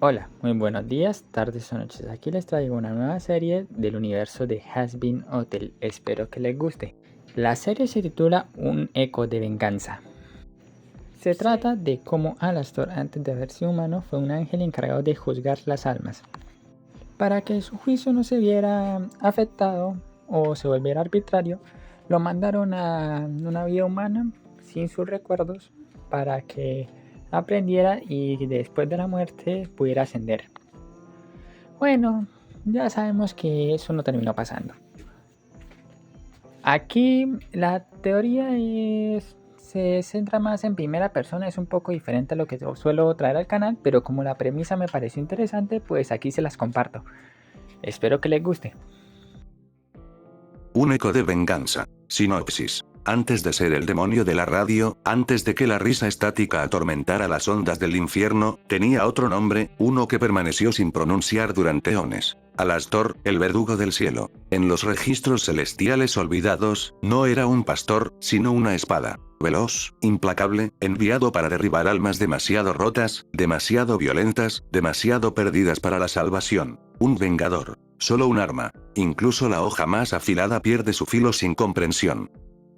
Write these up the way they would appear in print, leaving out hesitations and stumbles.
Hola, muy buenos días, tardes o noches. Aquí les traigo una nueva serie del universo de Hazbin Hotel. Espero que les guste. La serie se titula Un eco de venganza. Se trata de cómo Alastor, antes de haberse humano, fue un ángel encargado de juzgar las almas. Para que su juicio no se viera afectado o se volviera arbitrario, lo mandaron a una vida humana sin sus recuerdos para que aprendiera y después de la muerte pudiera ascender. Bueno, ya sabemos que eso no terminó pasando. Aquí la teoría se centra más en primera persona, es un poco diferente a lo que yo suelo traer al canal, pero como la premisa me pareció interesante, pues aquí se las comparto. Espero que les guste. Un eco de venganza. Sinopsis. Antes de ser el demonio de la radio, antes de que la risa estática atormentara las ondas del infierno, tenía otro nombre, uno que permaneció sin pronunciar durante eones. Alastor, el verdugo del cielo. En los registros celestiales olvidados, no era un pastor, sino una espada. Veloz, implacable, enviado para derribar almas demasiado rotas, demasiado violentas, demasiado perdidas para la salvación. Un vengador. Solo un arma. Incluso la hoja más afilada pierde su filo sin comprensión.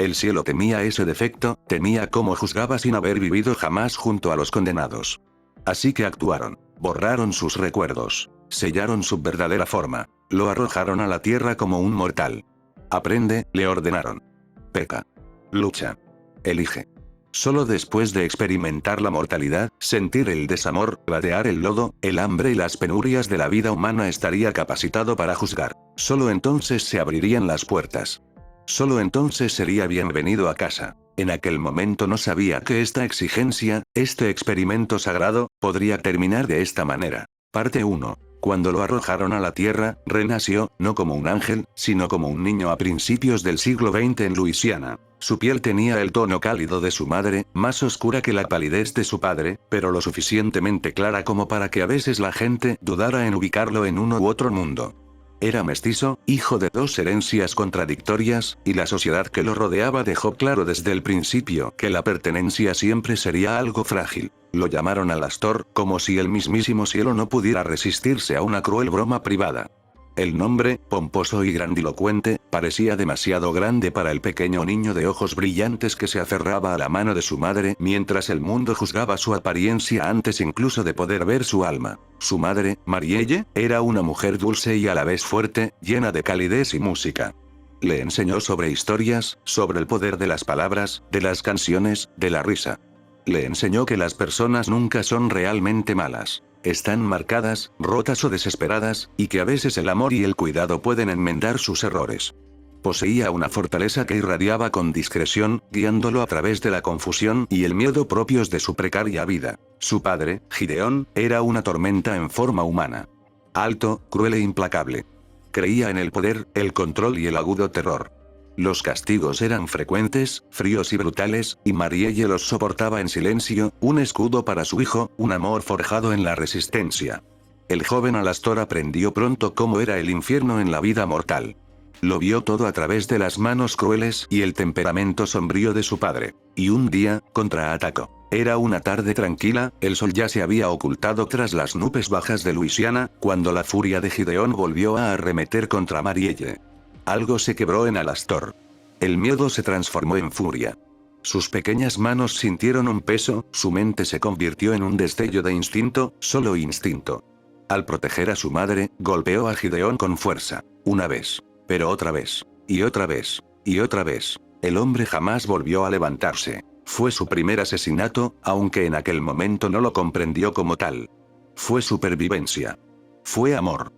El cielo temía ese defecto, temía cómo juzgaba sin haber vivido jamás junto a los condenados. Así que actuaron. Borraron sus recuerdos. Sellaron su verdadera forma. Lo arrojaron a la tierra como un mortal. Aprende, le ordenaron. Peca. Lucha. Elige. Solo después de experimentar la mortalidad, sentir el desamor, vadear el lodo, el hambre y las penurias de la vida humana estaría capacitado para juzgar. Solo entonces se abrirían las puertas. Solo entonces sería bienvenido a casa. En aquel momento no sabía que esta exigencia, este experimento sagrado, podría terminar de esta manera. Parte 1. Cuando lo arrojaron a la tierra, renació, no como un ángel, sino como un niño a principios del siglo XX en Luisiana. Su piel tenía el tono cálido de su madre, más oscura que la palidez de su padre, pero lo suficientemente clara como para que a veces la gente dudara en ubicarlo en uno u otro mundo. Era mestizo, hijo de dos herencias contradictorias, y la sociedad que lo rodeaba dejó claro desde el principio que la pertenencia siempre sería algo frágil. Lo llamaron Alastor, como si el mismísimo cielo no pudiera resistirse a una cruel broma privada. El nombre, pomposo y grandilocuente, parecía demasiado grande para el pequeño niño de ojos brillantes que se aferraba a la mano de su madre mientras el mundo juzgaba su apariencia antes incluso de poder ver su alma. Su madre, Marielle, era una mujer dulce y a la vez fuerte, llena de calidez y música. Le enseñó sobre historias, sobre el poder de las palabras, de las canciones, de la risa. Le enseñó que las personas nunca son realmente malas. Están marcadas, rotas o desesperadas, y que a veces el amor y el cuidado pueden enmendar sus errores. Poseía una fortaleza que irradiaba con discreción, guiándolo a través de la confusión y el miedo propios de su precaria vida. Su padre, Gideón, era una tormenta en forma humana. Alto, cruel e implacable. Creía en el poder, el control y el agudo terror. Los castigos eran frecuentes, fríos y brutales, y Marielle los soportaba en silencio, un escudo para su hijo, un amor forjado en la resistencia. El joven Alastor aprendió pronto cómo era el infierno en la vida mortal. Lo vio todo a través de las manos crueles y el temperamento sombrío de su padre. Y un día, contraatacó. Era una tarde tranquila, el sol ya se había ocultado tras las nubes bajas de Luisiana, cuando la furia de Gideón volvió a arremeter contra Marielle. Algo se quebró en Alastor. El miedo se transformó en furia. Sus pequeñas manos sintieron un peso, su mente se convirtió en un destello de instinto, solo instinto. Al proteger a su madre, golpeó a Gideón con fuerza. Una vez. Pero otra vez. Y otra vez. Y otra vez. El hombre jamás volvió a levantarse. Fue su primer asesinato, aunque en aquel momento no lo comprendió como tal. Fue supervivencia. Fue amor.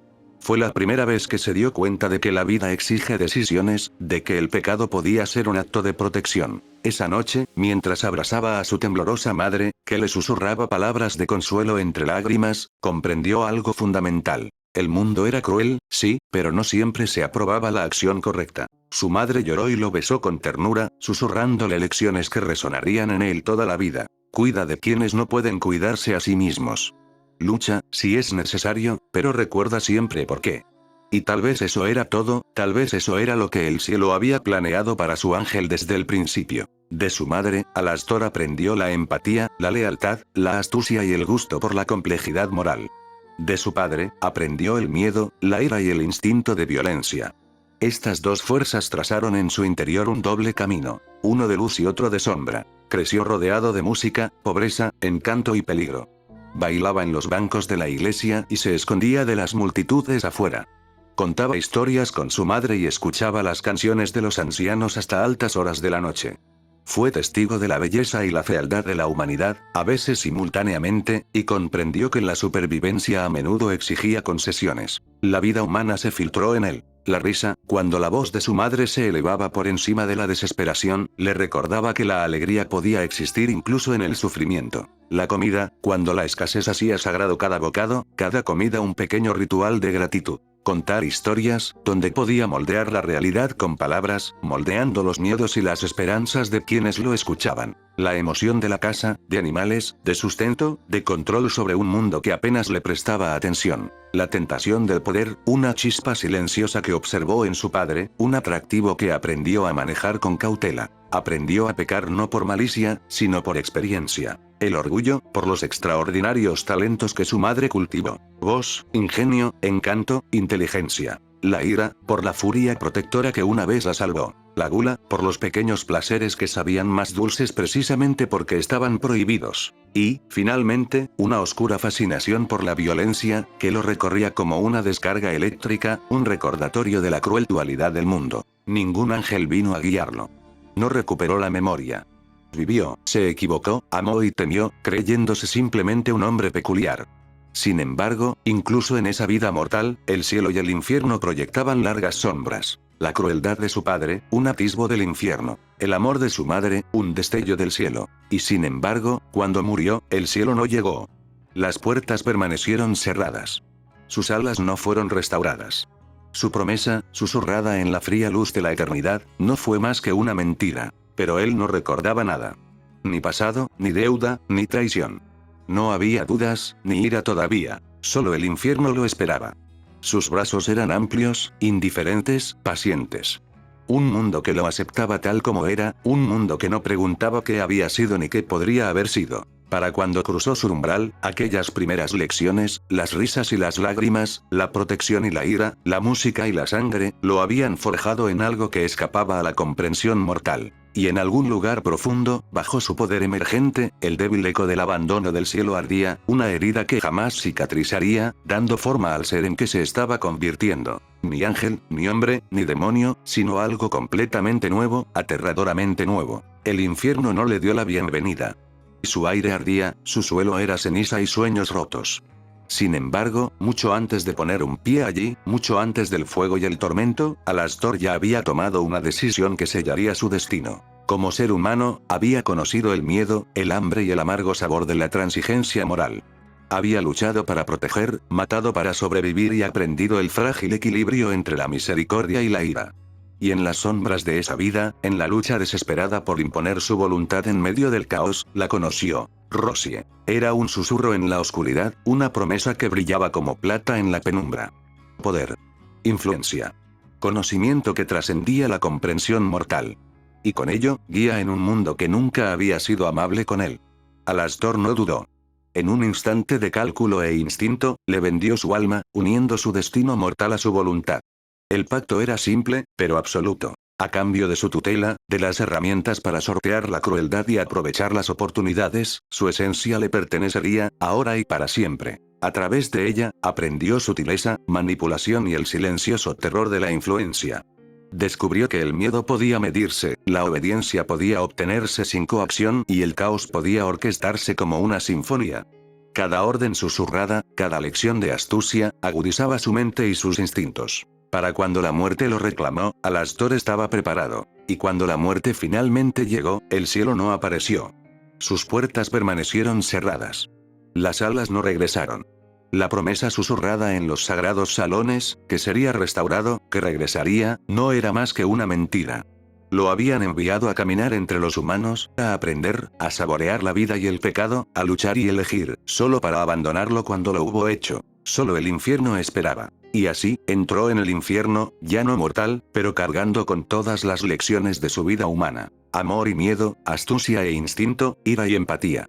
Fue la primera vez que se dio cuenta de que la vida exige decisiones, de que el pecado podía ser un acto de protección. Esa noche, mientras abrazaba a su temblorosa madre, que le susurraba palabras de consuelo entre lágrimas, comprendió algo fundamental. El mundo era cruel, sí, pero no siempre se aprobaba la acción correcta. Su madre lloró y lo besó con ternura, susurrándole lecciones que resonarían en él toda la vida. Cuida de quienes no pueden cuidarse a sí mismos. Lucha, si es necesario, pero recuerda siempre por qué. Y tal vez eso era todo, tal vez eso era lo que el cielo había planeado para su ángel desde el principio. De su madre, Alastor aprendió la empatía, la lealtad, la astucia y el gusto por la complejidad moral. De su padre, aprendió el miedo, la ira y el instinto de violencia. Estas dos fuerzas trazaron en su interior un doble camino, uno de luz y otro de sombra. Creció rodeado de música, pobreza, encanto y peligro. Bailaba en los bancos de la iglesia y se escondía de las multitudes afuera. Contaba historias con su madre y escuchaba las canciones de los ancianos hasta altas horas de la noche. Fue testigo de la belleza y la fealdad de la humanidad, a veces simultáneamente, y comprendió que la supervivencia a menudo exigía concesiones. La vida humana se filtró en él. La risa, cuando la voz de su madre se elevaba por encima de la desesperación, le recordaba que la alegría podía existir incluso en el sufrimiento. La comida, cuando la escasez hacía sagrado cada bocado, cada comida un pequeño ritual de gratitud. Contar historias, donde podía moldear la realidad con palabras, moldeando los miedos y las esperanzas de quienes lo escuchaban. La emoción de la casa, de animales, de sustento, de control sobre un mundo que apenas le prestaba atención. La tentación del poder, una chispa silenciosa que observó en su padre, un atractivo que aprendió a manejar con cautela. Aprendió a pecar no por malicia, sino por experiencia. El orgullo, por los extraordinarios talentos que su madre cultivó. Voz, ingenio, encanto, inteligencia. La ira, por la furia protectora que una vez la salvó. La gula, por los pequeños placeres que sabían más dulces precisamente porque estaban prohibidos. Y, finalmente, una oscura fascinación por la violencia, que lo recorría como una descarga eléctrica, un recordatorio de la cruel dualidad del mundo. Ningún ángel vino a guiarlo. No recuperó la memoria. Vivió, se equivocó, amó y temió, creyéndose simplemente un hombre peculiar. Sin embargo, incluso en esa vida mortal, el cielo y el infierno proyectaban largas sombras. La crueldad de su padre, un atisbo del infierno. El amor de su madre, un destello del cielo. Y sin embargo, cuando murió, el cielo no llegó. Las puertas permanecieron cerradas. Sus alas no fueron restauradas. Su promesa, susurrada en la fría luz de la eternidad, no fue más que una mentira. Pero él no recordaba nada. Ni pasado, ni deuda, ni traición. No había dudas, ni ira todavía. Solo el infierno lo esperaba. Sus brazos eran amplios, indiferentes, pacientes. Un mundo que lo aceptaba tal como era, un mundo que no preguntaba qué había sido ni qué podría haber sido. Para cuando cruzó su umbral, aquellas primeras lecciones, las risas y las lágrimas, la protección y la ira, la música y la sangre, lo habían forjado en algo que escapaba a la comprensión mortal. Y en algún lugar profundo, bajo su poder emergente, el débil eco del abandono del cielo ardía, una herida que jamás cicatrizaría, dando forma al ser en que se estaba convirtiendo. Ni ángel, ni hombre, ni demonio, sino algo completamente nuevo, aterradoramente nuevo. El infierno no le dio la bienvenida. Su aire ardía, su suelo era ceniza y sueños rotos. Sin embargo, mucho antes de poner un pie allí, mucho antes del fuego y el tormento, Alastor ya había tomado una decisión que sellaría su destino. Como ser humano, había conocido el miedo, el hambre y el amargo sabor de la transigencia moral. Había luchado para proteger, matado para sobrevivir y aprendido el frágil equilibrio entre la misericordia y la ira. Y en las sombras de esa vida, en la lucha desesperada por imponer su voluntad en medio del caos, la conoció. Rosie. Era un susurro en la oscuridad, una promesa que brillaba como plata en la penumbra. Poder. Influencia. Conocimiento que trascendía la comprensión mortal. Y con ello, guía en un mundo que nunca había sido amable con él. Alastor no dudó. En un instante de cálculo e instinto, le vendió su alma, uniendo su destino mortal a su voluntad. El pacto era simple, pero absoluto. A cambio de su tutela, de las herramientas para sortear la crueldad y aprovechar las oportunidades, su esencia le pertenecería, ahora y para siempre. A través de ella, aprendió sutileza, manipulación y el silencioso terror de la influencia. Descubrió que el miedo podía medirse, la obediencia podía obtenerse sin coacción y el caos podía orquestarse como una sinfonía. Cada orden susurrada, cada lección de astucia, agudizaba su mente y sus instintos. Para cuando la muerte lo reclamó, Alastor estaba preparado. Y cuando la muerte finalmente llegó, el cielo no apareció. Sus puertas permanecieron cerradas. Las alas no regresaron. La promesa susurrada en los sagrados salones, que sería restaurado, que regresaría, no era más que una mentira. Lo habían enviado a caminar entre los humanos, a aprender, a saborear la vida y el pecado, a luchar y elegir, solo para abandonarlo cuando lo hubo hecho. Solo el infierno esperaba. Y así, entró en el infierno, ya no mortal, pero cargando con todas las lecciones de su vida humana. Amor y miedo, astucia e instinto, ira y empatía.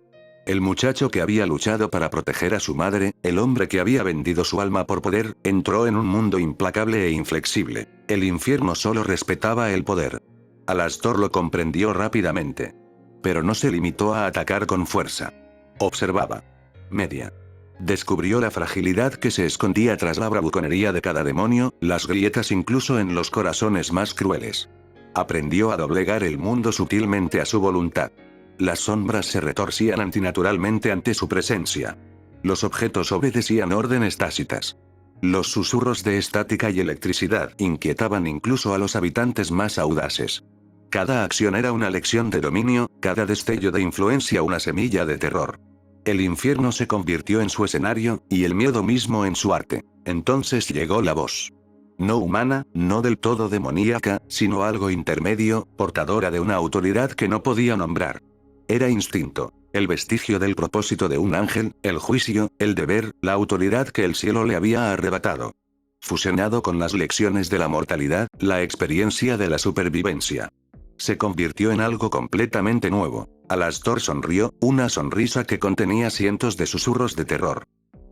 El muchacho que había luchado para proteger a su madre, el hombre que había vendido su alma por poder, entró en un mundo implacable e inflexible. El infierno solo respetaba el poder. Alastor lo comprendió rápidamente. Pero no se limitó a atacar con fuerza. Observaba. Media. Descubrió la fragilidad que se escondía tras la bravuconería de cada demonio, las grietas incluso en los corazones más crueles. Aprendió a doblegar el mundo sutilmente a su voluntad. Las sombras se retorcían antinaturalmente ante su presencia. Los objetos obedecían órdenes tácitas. Los susurros de estática y electricidad inquietaban incluso a los habitantes más audaces. Cada acción era una lección de dominio, cada destello de influencia una semilla de terror. El infierno se convirtió en su escenario, y el miedo mismo en su arte. Entonces llegó la voz. No humana, no del todo demoníaca, sino algo intermedio, portadora de una autoridad que no podía nombrar. Era instinto, el vestigio del propósito de un ángel, el juicio, el deber, la autoridad que el cielo le había arrebatado. Fusionado con las lecciones de la mortalidad, la experiencia de la supervivencia. Se convirtió en algo completamente nuevo. Alastor sonrió, una sonrisa que contenía cientos de susurros de terror.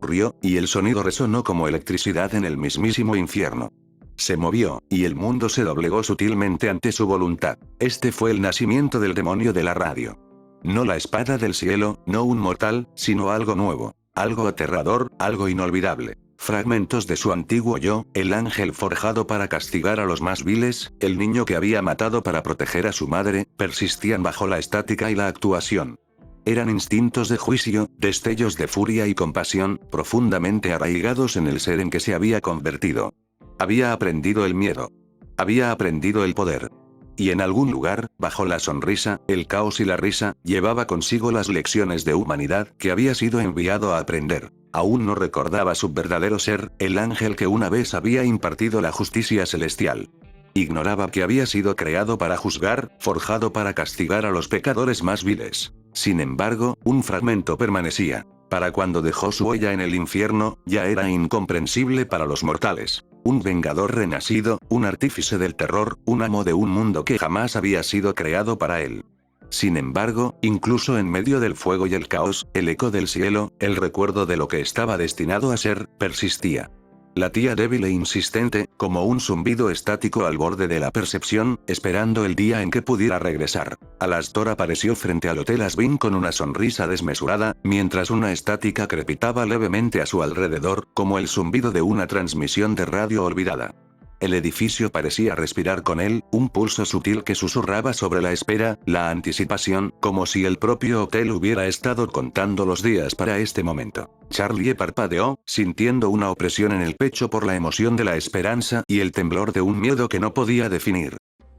Rió, y el sonido resonó como electricidad en el mismísimo infierno. Se movió, y el mundo se doblegó sutilmente ante su voluntad. Este fue el nacimiento del demonio de la radio. No la espada del cielo, no un mortal, sino algo nuevo, algo aterrador, algo inolvidable. Fragmentos de su antiguo yo, el ángel forjado para castigar a los más viles, el niño que había matado para proteger a su madre, persistían bajo la estática y la actuación. Eran instintos de juicio, destellos de furia y compasión, profundamente arraigados en el ser en que se había convertido. Había aprendido el miedo. Había aprendido el poder. Y en algún lugar, bajo la sonrisa, el caos y la risa, llevaba consigo las lecciones de humanidad que había sido enviado a aprender. Aún no recordaba su verdadero ser, el ángel que una vez había impartido la justicia celestial. Ignoraba que había sido creado para juzgar, forjado para castigar a los pecadores más viles. Sin embargo, un fragmento permanecía. Para cuando dejó su huella en el infierno, ya era incomprensible para los mortales. Un vengador renacido, un artífice del terror, un amo de un mundo que jamás había sido creado para él. Sin embargo, incluso en medio del fuego y el caos, el eco del cielo, el recuerdo de lo que estaba destinado a ser, persistía. Latía débil e insistente, como un zumbido estático al borde de la percepción, esperando el día en que pudiera regresar. Alastor apareció frente al Hotel Asbin con una sonrisa desmesurada, mientras una estática crepitaba levemente a su alrededor, como el zumbido de una transmisión de radio olvidada. El edificio parecía respirar con él, un pulso sutil que susurraba sobre la espera, la anticipación, como si el propio hotel hubiera estado contando los días para este momento. Charlie parpadeó, sintiendo una opresión en el pecho por la emoción de la esperanza y el temblor de un miedo que no podía definir.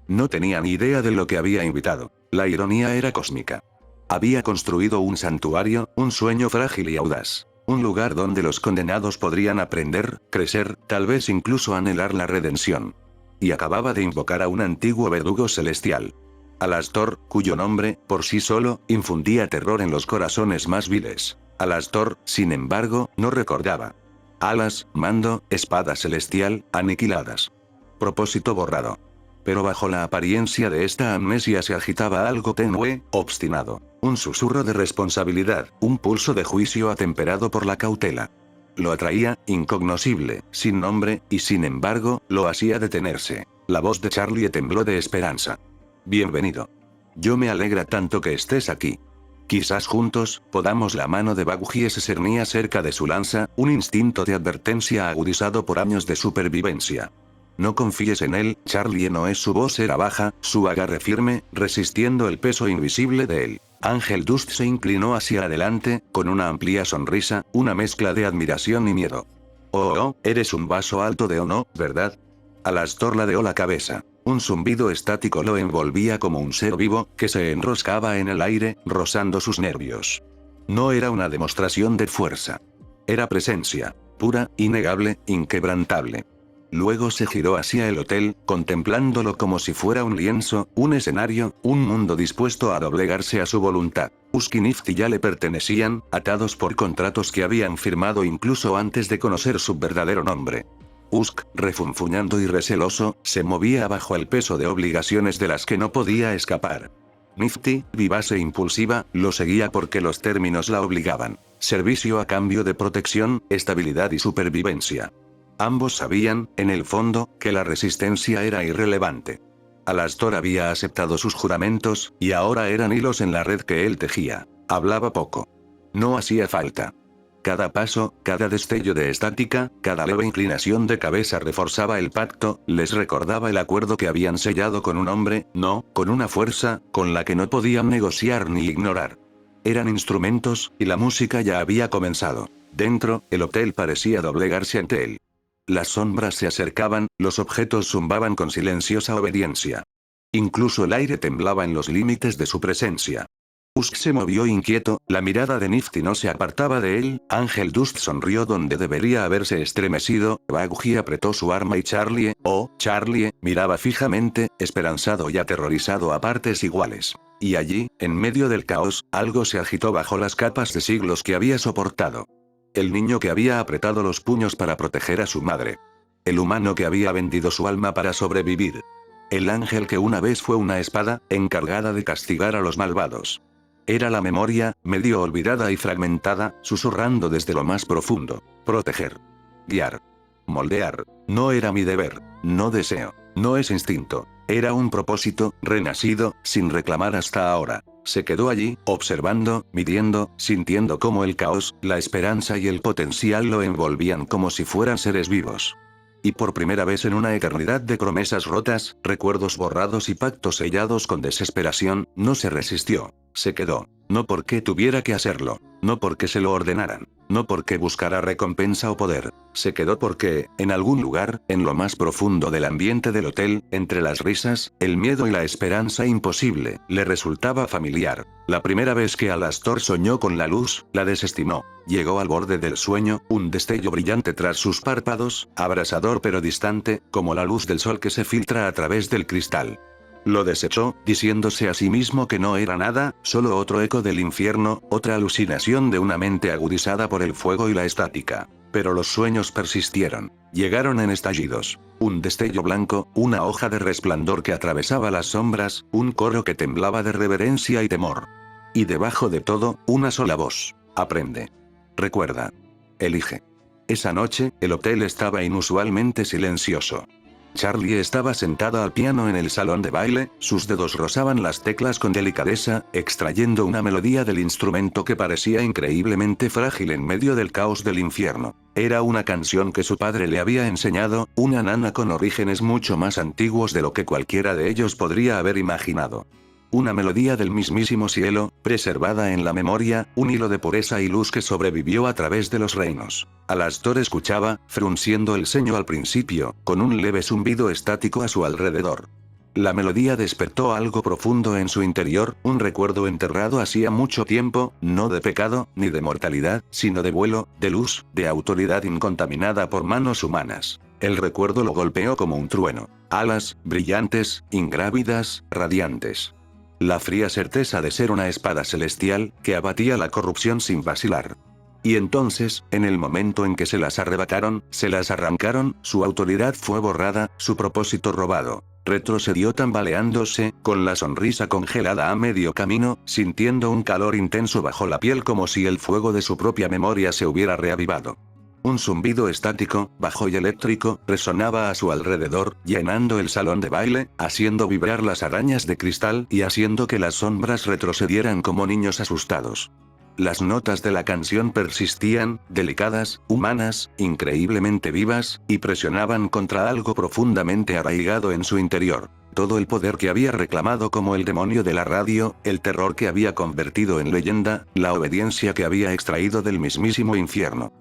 No tenía ni idea de lo que había invitado. La ironía era cósmica. Había construido un santuario, un sueño frágil y audaz. Un lugar donde los condenados podrían aprender, crecer, tal vez incluso anhelar la redención. Y acababa de invocar a un antiguo verdugo celestial. Alastor, cuyo nombre, por sí solo, infundía terror en los corazones más viles. Alastor, sin embargo, no recordaba. Alas, mando, espada celestial, aniquiladas. Propósito borrado. Pero bajo la apariencia de esta amnesia se agitaba algo tenue, obstinado. Un susurro de responsabilidad, un pulso de juicio atemperado por la cautela. Lo atraía, incognoscible, sin nombre, y sin embargo, lo hacía detenerse. La voz de Charlie tembló de esperanza. Bienvenido. Yo me alegra tanto que estés aquí. Quizás juntos, podamos. La mano de Baguhi se cernía cerca de su lanza, un instinto de advertencia agudizado por años de supervivencia. No confíes en él, Charlie. No es. Su voz era baja, su agarre firme, resistiendo el peso invisible de él. Ángel Dust se inclinó hacia adelante, con una amplia sonrisa, una mezcla de admiración y miedo. Oh, eres un vaso alto de no, ¿verdad? Alastor ladeó la cabeza. Un zumbido estático lo envolvía como un ser vivo, que se enroscaba en el aire, rozando sus nervios. No era una demostración de fuerza. Era presencia, pura, innegable, inquebrantable. Luego se giró hacia el hotel, contemplándolo como si fuera un lienzo, un escenario, un mundo dispuesto a doblegarse a su voluntad. Usk y Nifty ya le pertenecían, atados por contratos que habían firmado incluso antes de conocer su verdadero nombre. Usk, refunfuñando y receloso, se movía bajo el peso de obligaciones de las que no podía escapar. Nifty, vivaz e impulsiva, lo seguía porque los términos la obligaban. Servicio a cambio de protección, estabilidad y supervivencia. Ambos sabían, en el fondo, que la resistencia era irrelevante. Alastor había aceptado sus juramentos, y ahora eran hilos en la red que él tejía. Hablaba poco. No hacía falta. Cada paso, cada destello de estática, cada leve inclinación de cabeza reforzaba el pacto, les recordaba el acuerdo que habían sellado con un hombre, no, con una fuerza, con la que no podían negociar ni ignorar. Eran instrumentos, y la música ya había comenzado. Dentro, el hotel parecía doblegarse ante él. Las sombras se acercaban, los objetos zumbaban con silenciosa obediencia. Incluso el aire temblaba en los límites de su presencia. Usk se movió inquieto, la mirada de Nifty no se apartaba de él, Ángel Dust sonrió donde debería haberse estremecido, Baggy apretó su arma y Charlie, miraba fijamente, esperanzado y aterrorizado a partes iguales. Y allí, en medio del caos, algo se agitó bajo las capas de siglos que había soportado. El niño que había apretado los puños para proteger a su madre. El humano que había vendido su alma para sobrevivir. El ángel que una vez fue una espada, encargada de castigar a los malvados. Era la memoria, medio olvidada y fragmentada, susurrando desde lo más profundo. Proteger. Guiar. Moldear. No era mi deber. No deseo. No es instinto. Era un propósito, renacido, sin reclamar hasta ahora. Se quedó allí, observando, midiendo, sintiendo cómo el caos, la esperanza y el potencial lo envolvían como si fueran seres vivos. Y por primera vez en una eternidad de promesas rotas, recuerdos borrados y pactos sellados con desesperación, no se resistió. Se quedó. No porque tuviera que hacerlo. No porque se lo ordenaran. No porque buscara recompensa o poder. Se quedó porque, en algún lugar, en lo más profundo del ambiente del hotel, entre las risas, el miedo y la esperanza imposible, le resultaba familiar. La primera vez que Alastor soñó con la luz, la desestimó. Llegó al borde del sueño, un destello brillante tras sus párpados, abrasador pero distante, como la luz del sol que se filtra a través del cristal. Lo desechó, diciéndose a sí mismo que no era nada, solo otro eco del infierno, otra alucinación de una mente agudizada por el fuego y la estática. Pero los sueños persistieron. Llegaron en estallidos. Un destello blanco, una hoja de resplandor que atravesaba las sombras, un coro que temblaba de reverencia y temor. Y debajo de todo, una sola voz. Aprende. Recuerda. Elige. Esa noche, el hotel estaba inusualmente silencioso. Charlie estaba sentada al piano en el salón de baile, sus dedos rozaban las teclas con delicadeza, extrayendo una melodía del instrumento que parecía increíblemente frágil en medio del caos del infierno. Era una canción que su padre le había enseñado, una nana con orígenes mucho más antiguos de lo que cualquiera de ellos podría haber imaginado. Una melodía del mismísimo cielo, preservada en la memoria, un hilo de pureza y luz que sobrevivió a través de los reinos. Alastor escuchaba, frunciendo el ceño al principio, con un leve zumbido estático a su alrededor. La melodía despertó algo profundo en su interior, un recuerdo enterrado hacía mucho tiempo, no de pecado, ni de mortalidad, sino de vuelo, de luz, de autoridad incontaminada por manos humanas. El recuerdo lo golpeó como un trueno. Alas, brillantes, ingrávidas, radiantes. La fría certeza de ser una espada celestial, que abatía la corrupción sin vacilar. Y entonces, en el momento en que se las arrebataron, se las arrancaron, su autoridad fue borrada, su propósito robado. Retrocedió tambaleándose, con la sonrisa congelada a medio camino, sintiendo un calor intenso bajo la piel como si el fuego de su propia memoria se hubiera reavivado. Un zumbido estático, bajo y eléctrico, resonaba a su alrededor, llenando el salón de baile, haciendo vibrar las arañas de cristal y haciendo que las sombras retrocedieran como niños asustados. Las notas de la canción persistían, delicadas, humanas, increíblemente vivas, y presionaban contra algo profundamente arraigado en su interior. Todo el poder que había reclamado como el demonio de la radio, el terror que había convertido en leyenda, la obediencia que había extraído del mismísimo infierno.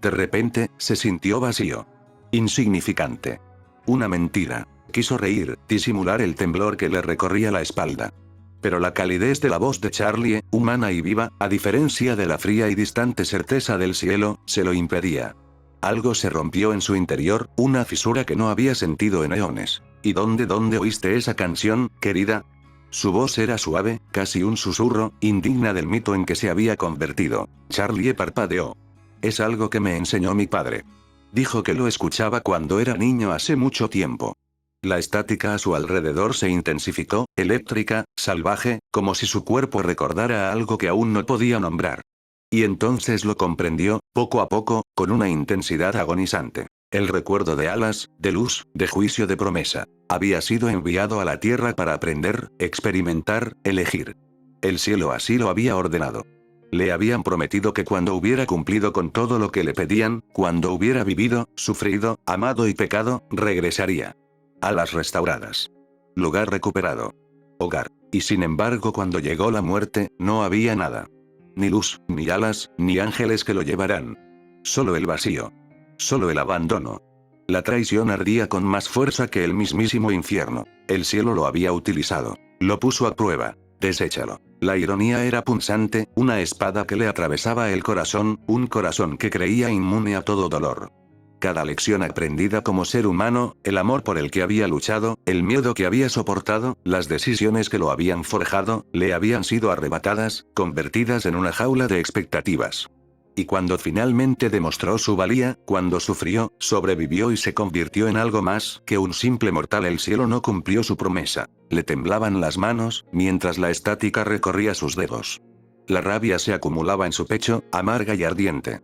De repente, se sintió vacío. Insignificante. Una mentira. Quiso reír, disimular el temblor que le recorría la espalda. Pero la calidez de la voz de Charlie, humana y viva, a diferencia de la fría y distante certeza del cielo, se lo impedía. Algo se rompió en su interior, una fisura que no había sentido en eones. ¿Y dónde oíste esa canción, querida? Su voz era suave, casi un susurro, indigna del mito en que se había convertido. Charlie parpadeó. Es algo que me enseñó mi padre. Dijo que lo escuchaba cuando era niño hace mucho tiempo. La estática a su alrededor se intensificó, eléctrica, salvaje, como si su cuerpo recordara algo que aún no podía nombrar. Y entonces lo comprendió, poco a poco, con una intensidad agonizante. El recuerdo de alas, de luz, de juicio, de promesa. Había sido enviado a la tierra para aprender, experimentar, elegir. El cielo así lo había ordenado. Le habían prometido que cuando hubiera cumplido con todo lo que le pedían, cuando hubiera vivido, sufrido, amado y pecado, regresaría. Alas restauradas. Lugar recuperado. Hogar. Y sin embargo, cuando llegó la muerte, no había nada. Ni luz, ni alas, ni ángeles que lo llevarán. Solo el vacío. Solo el abandono. La traición ardía con más fuerza que el mismísimo infierno. El cielo lo había utilizado. Lo puso a prueba. Deséchalo. La ironía era punzante, una espada que le atravesaba el corazón, un corazón que creía inmune a todo dolor. Cada lección aprendida como ser humano, el amor por el que había luchado, el miedo que había soportado, las decisiones que lo habían forjado, le habían sido arrebatadas, convertidas en una jaula de expectativas. Y cuando finalmente demostró su valía, cuando sufrió, sobrevivió y se convirtió en algo más que un simple mortal, el cielo no cumplió su promesa. Le temblaban las manos, mientras la estática recorría sus dedos. La rabia se acumulaba en su pecho, amarga y ardiente.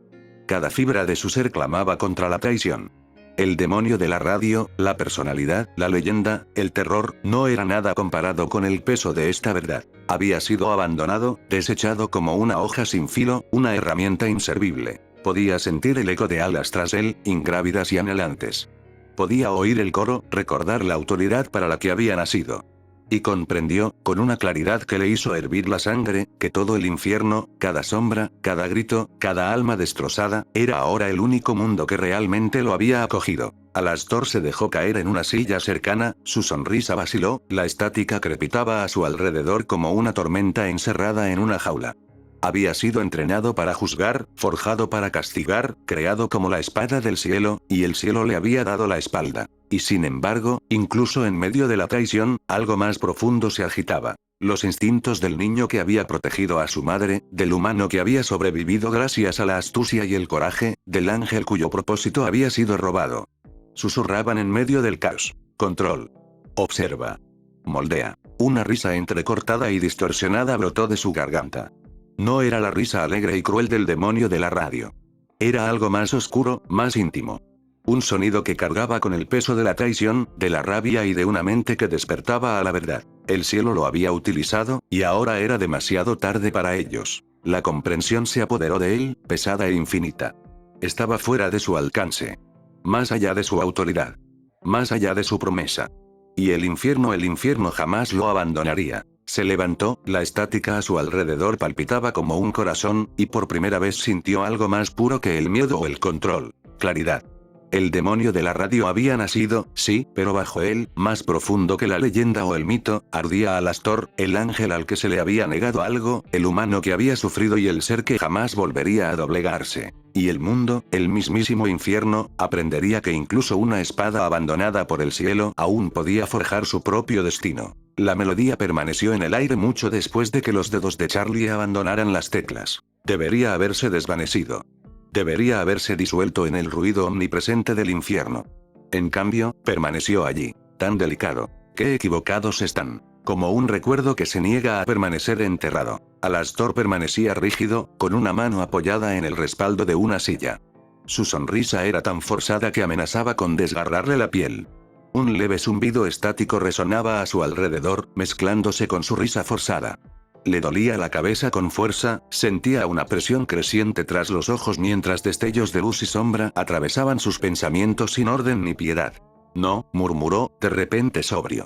Cada fibra de su ser clamaba contra la traición. El demonio de la radio, la personalidad, la leyenda, el terror, no era nada comparado con el peso de esta verdad. Había sido abandonado, desechado como una hoja sin filo, una herramienta inservible. Podía sentir el eco de alas tras él, ingrávidas y anhelantes. Podía oír el coro, recordar la autoridad para la que había nacido. Y comprendió, con una claridad que le hizo hervir la sangre, que todo el infierno, cada sombra, cada grito, cada alma destrozada, era ahora el único mundo que realmente lo había acogido. Alastor se dejó caer en una silla cercana, su sonrisa vaciló, la estática crepitaba a su alrededor como una tormenta encerrada en una jaula. Había sido entrenado para juzgar, forjado para castigar, creado como la espada del cielo, y el cielo le había dado la espalda. Y sin embargo, incluso en medio de la traición, algo más profundo se agitaba. Los instintos del niño que había protegido a su madre, del humano que había sobrevivido gracias a la astucia y el coraje, del ángel cuyo propósito había sido robado. Susurraban en medio del caos. Control. Observa. Moldea. Una risa entrecortada y distorsionada brotó de su garganta. No era la risa alegre y cruel del demonio de la radio. Era algo más oscuro, más íntimo. Un sonido que cargaba con el peso de la traición, de la rabia y de una mente que despertaba a la verdad. El cielo lo había utilizado, y ahora era demasiado tarde para ellos. La comprensión se apoderó de él, pesada e infinita. Estaba fuera de su alcance. Más allá de su autoridad. Más allá de su promesa. Y el infierno jamás lo abandonaría. Se levantó, la estática a su alrededor palpitaba como un corazón, y por primera vez sintió algo más puro que el miedo o el control. Claridad. El demonio de la radio había nacido, sí, pero bajo él, más profundo que la leyenda o el mito, ardía Alastor, el ángel al que se le había negado algo, el humano que había sufrido y el ser que jamás volvería a doblegarse. Y el mundo, el mismísimo infierno, aprendería que incluso una espada abandonada por el cielo aún podía forjar su propio destino. La melodía permaneció en el aire mucho después de que los dedos de Charlie abandonaran las teclas. Debería haberse desvanecido. Debería haberse disuelto en el ruido omnipresente del infierno. En cambio, permaneció allí, tan delicado. ¡Qué equivocados están! Como un recuerdo que se niega a permanecer enterrado. Alastor permanecía rígido, con una mano apoyada en el respaldo de una silla. Su sonrisa era tan forzada que amenazaba con desgarrarle la piel. Un leve zumbido estático resonaba a su alrededor, mezclándose con su risa forzada. Le dolía la cabeza con fuerza, sentía una presión creciente tras los ojos mientras destellos de luz y sombra atravesaban sus pensamientos sin orden ni piedad. No, murmuró, de repente sobrio.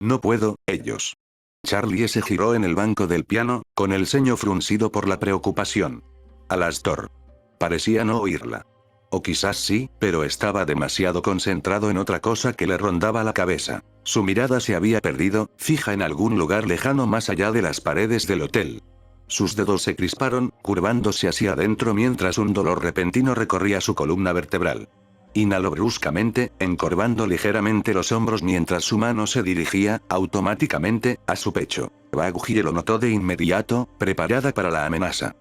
No puedo, ellos. Charlie se giró en el banco del piano, con el ceño fruncido por la preocupación. Alastor. Parecía no oírla. O quizás sí, pero estaba demasiado concentrado en otra cosa que le rondaba la cabeza. Su mirada se había perdido, fija en algún lugar lejano más allá de las paredes del hotel. Sus dedos se crisparon, curvándose hacia adentro mientras un dolor repentino recorría su columna vertebral. Inhaló bruscamente, encorvando ligeramente los hombros mientras su mano se dirigía, automáticamente, a su pecho. Baguille lo notó de inmediato, preparada para la amenaza.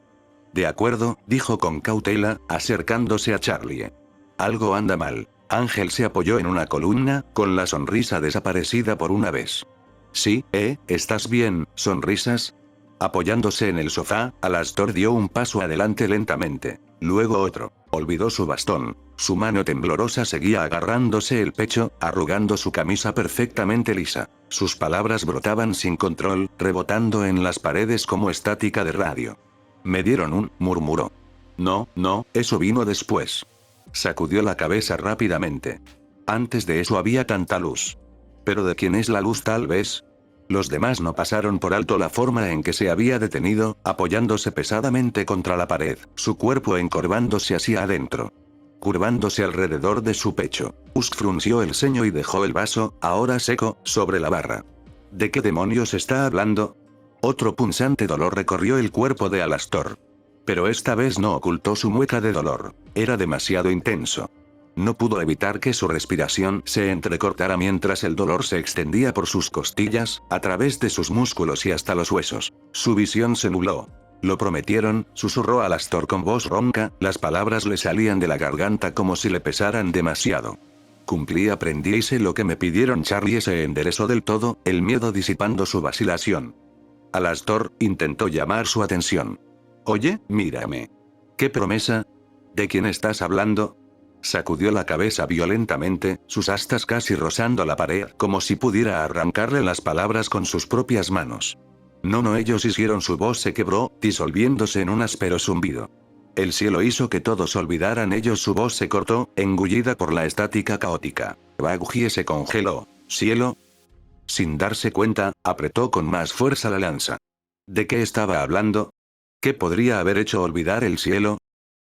De acuerdo, dijo con cautela, acercándose a Charlie. Algo anda mal. Ángel se apoyó en una columna, con la sonrisa desaparecida por una vez. Sí, ¿estás bien, sonrisas? Apoyándose en el sofá, Alastor dio un paso adelante lentamente, luego otro. Olvidó su bastón. Su mano temblorosa seguía agarrándose el pecho, arrugando su camisa perfectamente lisa. Sus palabras brotaban sin control, rebotando en las paredes como estática de radio. Me dieron murmuró. No, eso vino después. Sacudió la cabeza rápidamente. Antes de eso había tanta luz. ¿Pero de quién es la luz tal vez? Los demás no pasaron por alto la forma en que se había detenido, apoyándose pesadamente contra la pared, su cuerpo encorvándose hacia adentro. Curvándose alrededor de su pecho. Usk frunció el ceño y dejó el vaso, ahora seco, sobre la barra. ¿De qué demonios está hablando? Otro punzante dolor recorrió el cuerpo de Alastor. Pero esta vez no ocultó su mueca de dolor. Era demasiado intenso. No pudo evitar que su respiración se entrecortara mientras el dolor se extendía por sus costillas, a través de sus músculos y hasta los huesos. Su visión se nubló. Lo prometieron, susurró Alastor con voz ronca, las palabras le salían de la garganta como si le pesaran demasiado. Cumplí, aprendí y sé lo que me pidieron. Charlie se enderezó del todo, el miedo disipando su vacilación. Alastor intentó llamar su atención. Oye, mírame. ¿Qué promesa? ¿De quién estás hablando? Sacudió la cabeza violentamente, sus astas casi rozando la pared, como si pudiera arrancarle las palabras con sus propias manos. No, ellos hicieron. Su voz se quebró, disolviéndose en un áspero zumbido. El cielo hizo que todos olvidaran ellos. Su voz se cortó, engullida por la estática caótica. Baguhie se congeló. ¿Cielo? Sin darse cuenta, apretó con más fuerza la lanza. ¿De qué estaba hablando? ¿Qué podría haber hecho olvidar el cielo?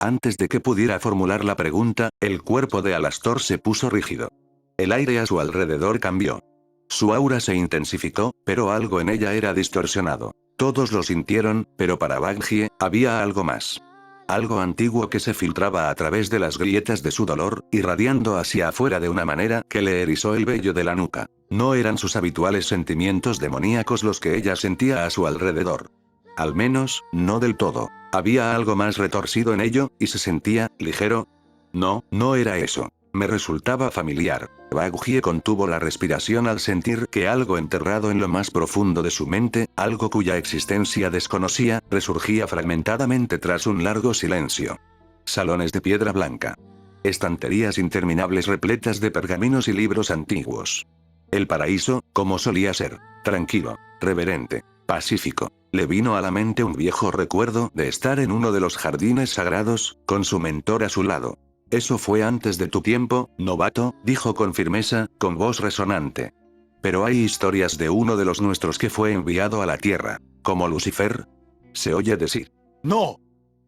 Antes de que pudiera formular la pregunta, el cuerpo de Alastor se puso rígido. El aire a su alrededor cambió. Su aura se intensificó, pero algo en ella era distorsionado. Todos lo sintieron, pero para Baguhie, había algo más. Algo antiguo que se filtraba a través de las grietas de su dolor, irradiando hacia afuera de una manera que le erizó el vello de la nuca. No eran sus habituales sentimientos demoníacos los que ella sentía a su alrededor. Al menos, no del todo. Había algo más retorcido en ello, y se sentía ligero. No era eso. Me resultaba familiar. Baguhie contuvo la respiración al sentir que algo enterrado en lo más profundo de su mente, algo cuya existencia desconocía, resurgía fragmentadamente tras un largo silencio. Salones de piedra blanca. Estanterías interminables repletas de pergaminos y libros antiguos. El paraíso, como solía ser. Tranquilo, reverente, pacífico. Le vino a la mente un viejo recuerdo de estar en uno de los jardines sagrados, con su mentor a su lado. Eso fue antes de tu tiempo, novato, dijo con firmeza, con voz resonante. Pero hay historias de uno de los nuestros que fue enviado a la tierra, como Lucifer. Se oye decir. ¡No!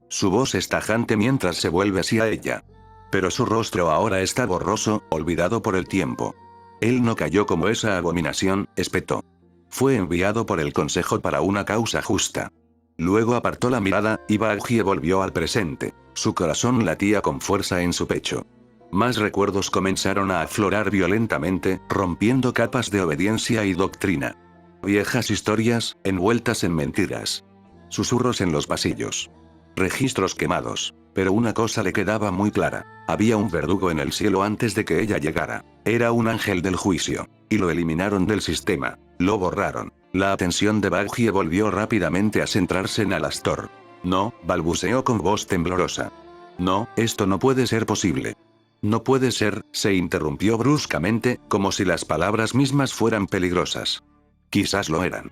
Su voz es tajante mientras se vuelve hacia ella. Pero su rostro ahora está borroso, olvidado por el tiempo. Él no cayó como esa abominación, espetó. Fue enviado por el consejo para una causa justa. Luego apartó la mirada, y Baguhie volvió al presente. Su corazón latía con fuerza en su pecho. Más recuerdos comenzaron a aflorar violentamente, rompiendo capas de obediencia y doctrina. Viejas historias, envueltas en mentiras. Susurros en los pasillos. Registros quemados. Pero una cosa le quedaba muy clara. Había un verdugo en el cielo antes de que ella llegara. Era un ángel del juicio. Y lo eliminaron del sistema. Lo borraron. La atención de Baguhie volvió rápidamente a centrarse en Alastor. No, balbuceó con voz temblorosa. No, esto no puede ser posible. No puede ser, se interrumpió bruscamente, como si las palabras mismas fueran peligrosas. Quizás lo eran.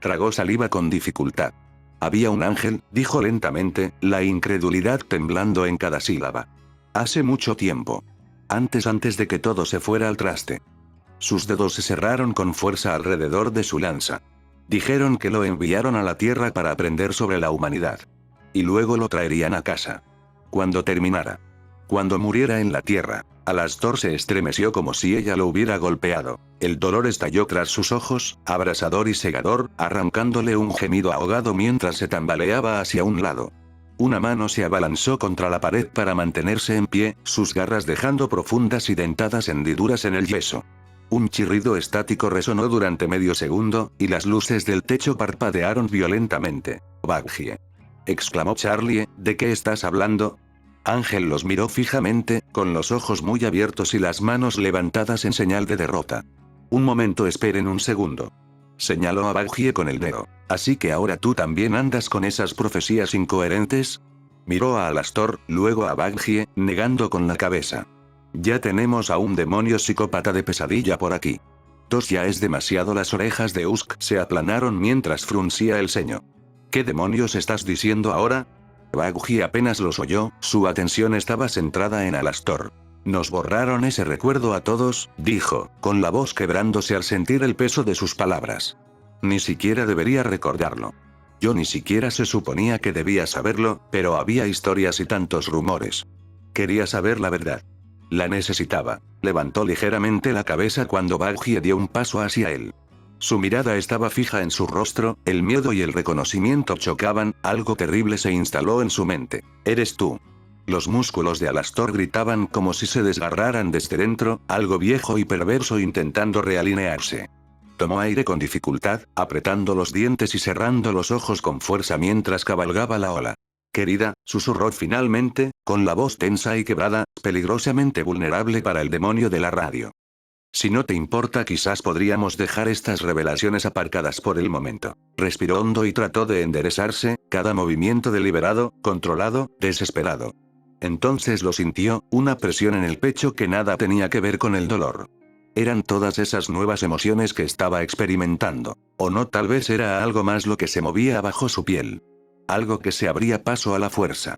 Tragó saliva con dificultad. Había un ángel, dijo lentamente, la incredulidad temblando en cada sílaba. Hace mucho tiempo. Antes de que todo se fuera al traste. Sus dedos se cerraron con fuerza alrededor de su lanza. Dijeron que lo enviaron a la tierra para aprender sobre la humanidad. Y luego lo traerían a casa. Cuando terminara. Cuando muriera en la tierra. Alastor se estremeció como si ella lo hubiera golpeado. El dolor estalló tras sus ojos, abrasador y cegador, arrancándole un gemido ahogado mientras se tambaleaba hacia un lado. Una mano se abalanzó contra la pared para mantenerse en pie, sus garras dejando profundas y dentadas hendiduras en el yeso. Un chirrido estático resonó durante medio segundo, y las luces del techo parpadearon violentamente. «Baguhie», exclamó Charlie, ¿de qué estás hablando? Ángel los miró fijamente, con los ojos muy abiertos y las manos levantadas en señal de derrota. Un momento, esperen un segundo. Señaló a Baugie con el dedo. ¿Así que ahora tú también andas con esas profecías incoherentes? Miró a Alastor, luego a Baugie, negando con la cabeza. Ya tenemos a un demonio psicópata de pesadilla por aquí. Ya es demasiado. Las orejas de Usk se aplanaron mientras fruncía el ceño. ¿Qué demonios estás diciendo ahora? Baugie apenas los oyó, su atención estaba centrada en Alastor. Nos borraron ese recuerdo a todos, dijo, con la voz quebrándose al sentir el peso de sus palabras. Ni siquiera debería recordarlo. Yo ni siquiera se suponía que debía saberlo, pero había historias y tantos rumores. Quería saber la verdad. La necesitaba. Levantó ligeramente la cabeza cuando Baugie dio un paso hacia él. Su mirada estaba fija en su rostro, el miedo y el reconocimiento chocaban, algo terrible se instaló en su mente. ¿Eres tú? Los músculos de Alastor gritaban como si se desgarraran desde dentro, algo viejo y perverso intentando realinearse. Tomó aire con dificultad, apretando los dientes y cerrando los ojos con fuerza mientras cabalgaba la ola. Querida, susurró finalmente, con la voz tensa y quebrada, peligrosamente vulnerable para el demonio de la radio. Si no te importa, quizás podríamos dejar estas revelaciones aparcadas por el momento. Respiró hondo y trató de enderezarse, cada movimiento deliberado, controlado, desesperado. Entonces lo sintió, una presión en el pecho que nada tenía que ver con el dolor. Eran todas esas nuevas emociones que estaba experimentando. O no, tal vez era algo más lo que se movía bajo su piel. Algo que se abría paso a la fuerza.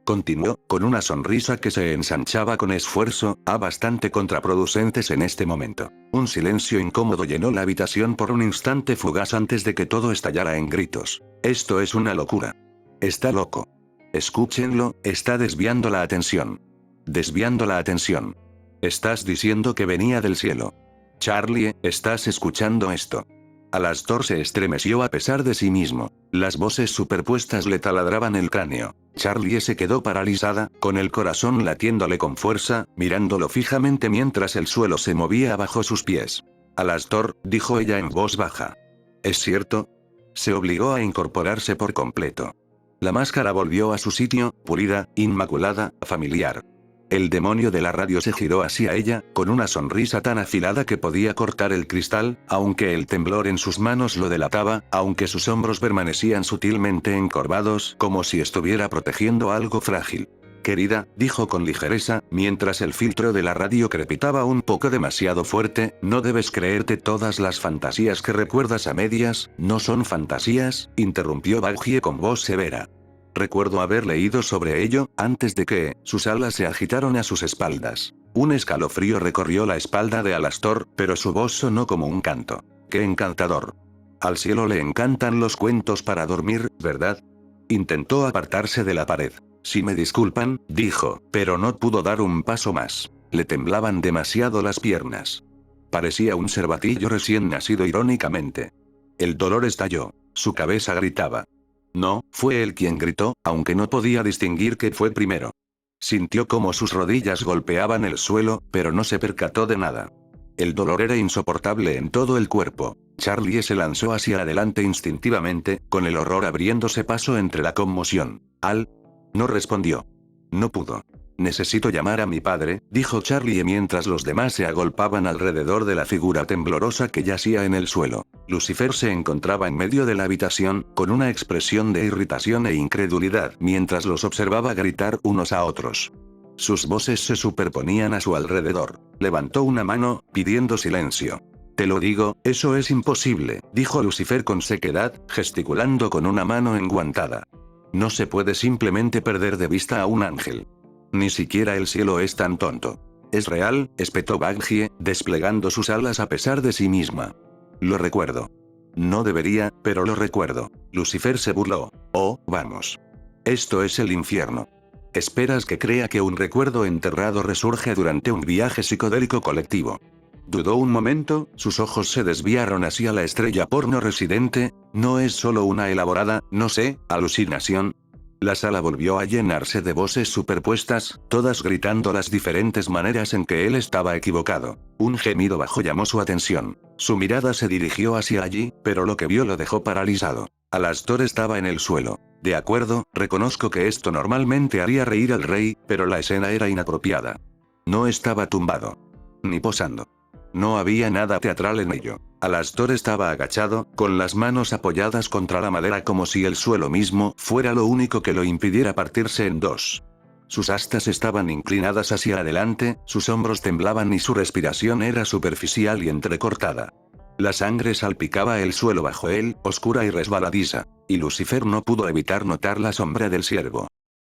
Continuó, con una sonrisa que se ensanchaba con esfuerzo, bastante contraproducentes en este momento. Un silencio incómodo llenó la habitación por un instante fugaz antes de que todo estallara en gritos. Esto es una locura. Está loco. Escúchenlo, está desviando la atención. Desviando la atención. Estás diciendo que venía del cielo. Charlie, ¿estás escuchando esto? Alastor se estremeció a pesar de sí mismo. Las voces superpuestas le taladraban el cráneo. Charlie se quedó paralizada, con el corazón latiéndole con fuerza, mirándolo fijamente mientras el suelo se movía bajo sus pies. Alastor, dijo ella en voz baja. ¿Es cierto? Se obligó a incorporarse por completo. La máscara volvió a su sitio, pulida, inmaculada, familiar. El demonio de la radio se giró hacia ella, con una sonrisa tan afilada que podía cortar el cristal, aunque el temblor en sus manos lo delataba, aunque sus hombros permanecían sutilmente encorvados, como si estuviera protegiendo algo frágil. Querida, dijo con ligereza, mientras el filtro de la radio crepitaba un poco demasiado fuerte, no debes creerte todas las fantasías que recuerdas a medias, no son fantasías, interrumpió Baugie con voz severa. Recuerdo haber leído sobre ello, antes de que, sus alas se agitaron a sus espaldas. Un escalofrío recorrió la espalda de Alastor, pero su voz sonó como un canto. ¡Qué encantador! Al cielo le encantan los cuentos para dormir, ¿verdad? Intentó apartarse de la pared. Si me disculpan, dijo, pero no pudo dar un paso más. Le temblaban demasiado las piernas. Parecía un cervatillo recién nacido irónicamente. El dolor estalló. Su cabeza gritaba. No, fue él quien gritó, aunque no podía distinguir qué fue primero. Sintió como sus rodillas golpeaban el suelo, pero no se percató de nada. El dolor era insoportable en todo el cuerpo. Charlie se lanzó hacia adelante instintivamente, con el horror abriéndose paso entre la conmoción. No respondió. No pudo. Necesito llamar a mi padre, dijo Charlie mientras los demás se agolpaban alrededor de la figura temblorosa que yacía en el suelo. Lucifer se encontraba en medio de la habitación, con una expresión de irritación e incredulidad, mientras los observaba gritar unos a otros. Sus voces se superponían a su alrededor. Levantó una mano, pidiendo silencio. Te lo digo, eso es imposible, dijo Lucifer con sequedad, gesticulando con una mano enguantada. No se puede simplemente perder de vista a un ángel. Ni siquiera el cielo es tan tonto. Es real, espetó Baugie, desplegando sus alas a pesar de sí misma. Lo recuerdo. No debería, pero lo recuerdo. Lucifer se burló. Oh, vamos. Esto es el infierno. ¿Esperas que crea que un recuerdo enterrado resurge durante un viaje psicodélico colectivo? Dudó un momento, sus ojos se desviaron hacia la estrella porno residente. ¿No es solo una elaborada, no sé, alucinación? La sala volvió a llenarse de voces superpuestas, todas gritando las diferentes maneras en que él estaba equivocado. Un gemido bajo llamó su atención. Su mirada se dirigió hacia allí, pero lo que vio lo dejó paralizado. Alastor estaba en el suelo. De acuerdo, reconozco que esto normalmente haría reír al rey, pero la escena era inapropiada. No estaba tumbado. Ni posando. No había nada teatral en ello. Alastor estaba agachado, con las manos apoyadas contra la madera como si el suelo mismo fuera lo único que lo impidiera partirse en dos. Sus astas estaban inclinadas hacia adelante, sus hombros temblaban y su respiración era superficial y entrecortada. La sangre salpicaba el suelo bajo él, oscura y resbaladiza, y Lucifer no pudo evitar notar la sombra del ciervo.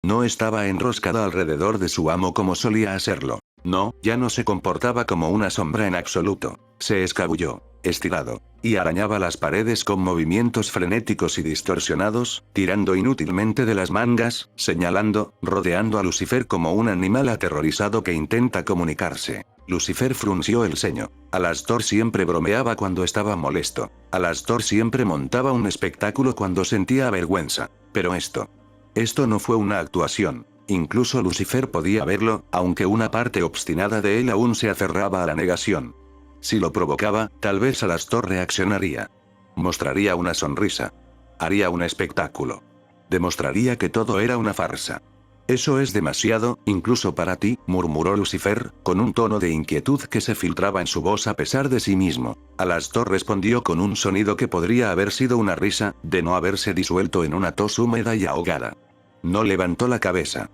No estaba enroscado alrededor de su amo como solía hacerlo. No, ya no se comportaba como una sombra en absoluto. Se escabulló, estirado, y arañaba las paredes con movimientos frenéticos y distorsionados, tirando inútilmente de las mangas, señalando, rodeando a Lucifer como un animal aterrorizado que intenta comunicarse. Lucifer frunció el ceño. Alastor siempre bromeaba cuando estaba molesto. Alastor siempre montaba un espectáculo cuando sentía vergüenza. Pero esto no fue una actuación. Incluso Lucifer podía verlo, aunque una parte obstinada de él aún se aferraba a la negación. Si lo provocaba, tal vez Alastor reaccionaría. Mostraría una sonrisa. Haría un espectáculo. Demostraría que todo era una farsa. Eso es demasiado, incluso para ti, murmuró Lucifer, con un tono de inquietud que se filtraba en su voz a pesar de sí mismo. Alastor respondió con un sonido que podría haber sido una risa, de no haberse disuelto en una tos húmeda y ahogada. No levantó la cabeza.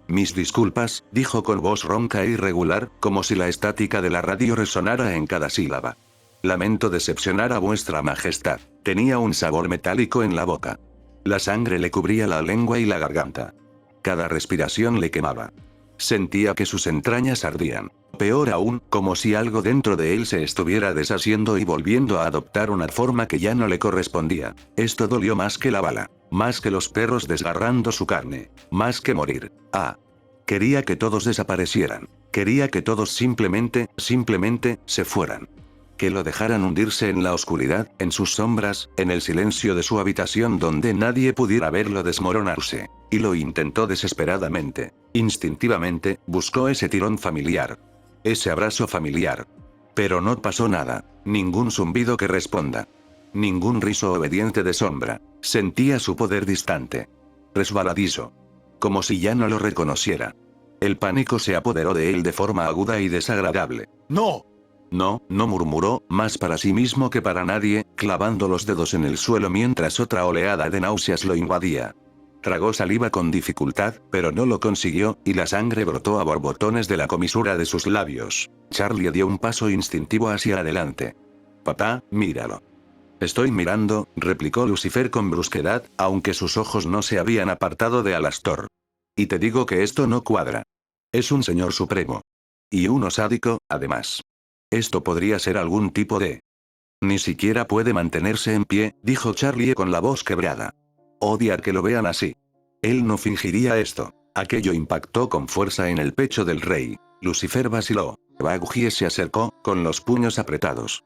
Mis disculpas, dijo con voz ronca e irregular, como si la estática de la radio resonara en cada sílaba. Lamento decepcionar a vuestra majestad. Tenía un sabor metálico en la boca. La sangre le cubría la lengua y la garganta. Cada respiración le quemaba. Sentía que sus entrañas ardían. Peor aún, como si algo dentro de él se estuviera deshaciendo y volviendo a adoptar una forma que ya no le correspondía. Esto dolió más que la bala. Más que los perros desgarrando su carne. Más que morir. Quería que todos desaparecieran. Quería que todos simplemente, se fueran. Que lo dejaran hundirse en la oscuridad, en sus sombras, en el silencio de su habitación donde nadie pudiera verlo desmoronarse. Y lo intentó desesperadamente. Instintivamente, buscó ese tirón familiar. Ese abrazo familiar. Pero no pasó nada. Ningún zumbido que responda. Ningún riso obediente de sombra. Sentía su poder distante. Resbaladizo. Como si ya no lo reconociera. El pánico se apoderó de él de forma aguda y desagradable. ¡No! No, murmuró, más para sí mismo que para nadie, clavando los dedos en el suelo mientras otra oleada de náuseas lo invadía. Tragó saliva con dificultad, pero no lo consiguió, y la sangre brotó a borbotones de la comisura de sus labios. Charlie dio un paso instintivo hacia adelante. Papá, míralo. Estoy mirando, replicó Lucifer con brusquedad, aunque sus ojos no se habían apartado de Alastor. Y te digo que esto no cuadra. Es un señor supremo. Y uno sádico, además. Esto podría ser algún tipo de... Ni siquiera puede mantenerse en pie, dijo Charlie con la voz quebrada. Odia que lo vean así. Él no fingiría esto. Aquello impactó con fuerza en el pecho del rey. Lucifer vaciló. Bagugie se acercó, con los puños apretados.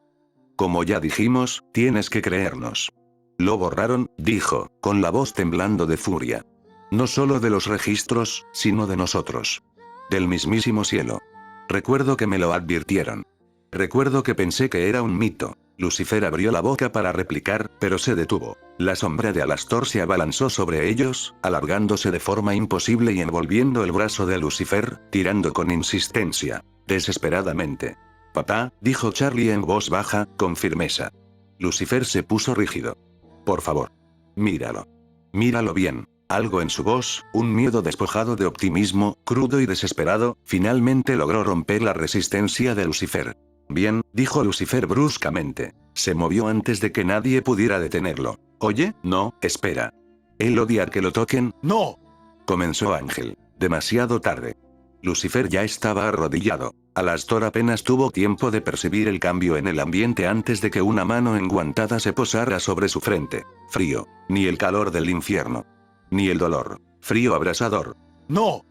Como ya dijimos, tienes que creernos. Lo borraron, dijo, con la voz temblando de furia. No solo de los registros, sino de nosotros. Del mismísimo cielo. Recuerdo que me lo advirtieron. Recuerdo que pensé que era un mito. Lucifer abrió la boca para replicar, pero se detuvo. La sombra de Alastor se abalanzó sobre ellos, alargándose de forma imposible y envolviendo el brazo de Lucifer, tirando con insistencia. Desesperadamente. Papá, dijo Charlie en voz baja, con firmeza. Lucifer se puso rígido. Por favor. Míralo. Míralo bien. Algo en su voz, un miedo despojado de optimismo, crudo y desesperado, finalmente logró romper la resistencia de Lucifer. Bien, dijo Lucifer bruscamente. Se movió antes de que nadie pudiera detenerlo. Oye, no, espera. Él odia que lo toquen. ¡No! Comenzó Ángel. Demasiado tarde. Lucifer ya estaba arrodillado. Alastor apenas tuvo tiempo de percibir el cambio en el ambiente antes de que una mano enguantada se posara sobre su frente. Frío. Ni el calor del infierno. Ni el dolor. Frío abrasador. ¡No!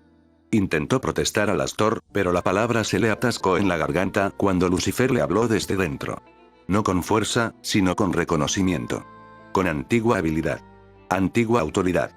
Intentó protestar Alastor, pero la palabra se le atascó en la garganta cuando Lucifer le habló desde dentro. No con fuerza, sino con reconocimiento. Con antigua habilidad. Antigua autoridad.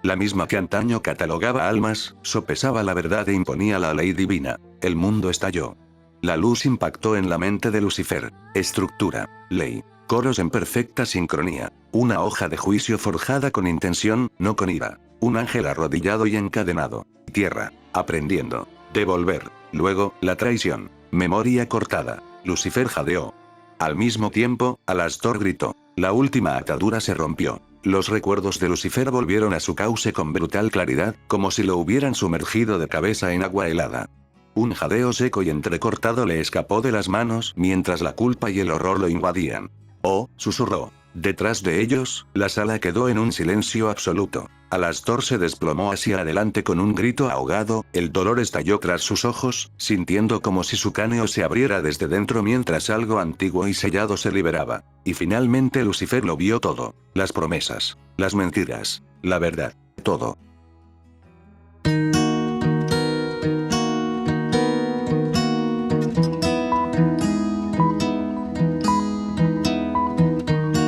La misma que antaño catalogaba almas, sopesaba la verdad e imponía la ley divina. El mundo estalló. La luz impactó en la mente de Lucifer. Estructura. Ley. Coros en perfecta sincronía. Una hoja de juicio forjada con intención, no con ira. Un ángel arrodillado y encadenado. Tierra. Aprendiendo. Devolver. Luego, la traición. Memoria cortada. Lucifer jadeó. Al mismo tiempo, Alastor gritó. La última atadura se rompió. Los recuerdos de Lucifer volvieron a su cauce con brutal claridad, como si lo hubieran sumergido de cabeza en agua helada. Un jadeo seco y entrecortado le escapó de las manos mientras la culpa y el horror lo invadían. Oh, susurró. Detrás de ellos, la sala quedó en un silencio absoluto. Alastor se desplomó hacia adelante con un grito ahogado, el dolor estalló tras sus ojos, sintiendo como si su cráneo se abriera desde dentro mientras algo antiguo y sellado se liberaba. Y finalmente Lucifer lo vio todo. Las promesas, las mentiras, la verdad, todo.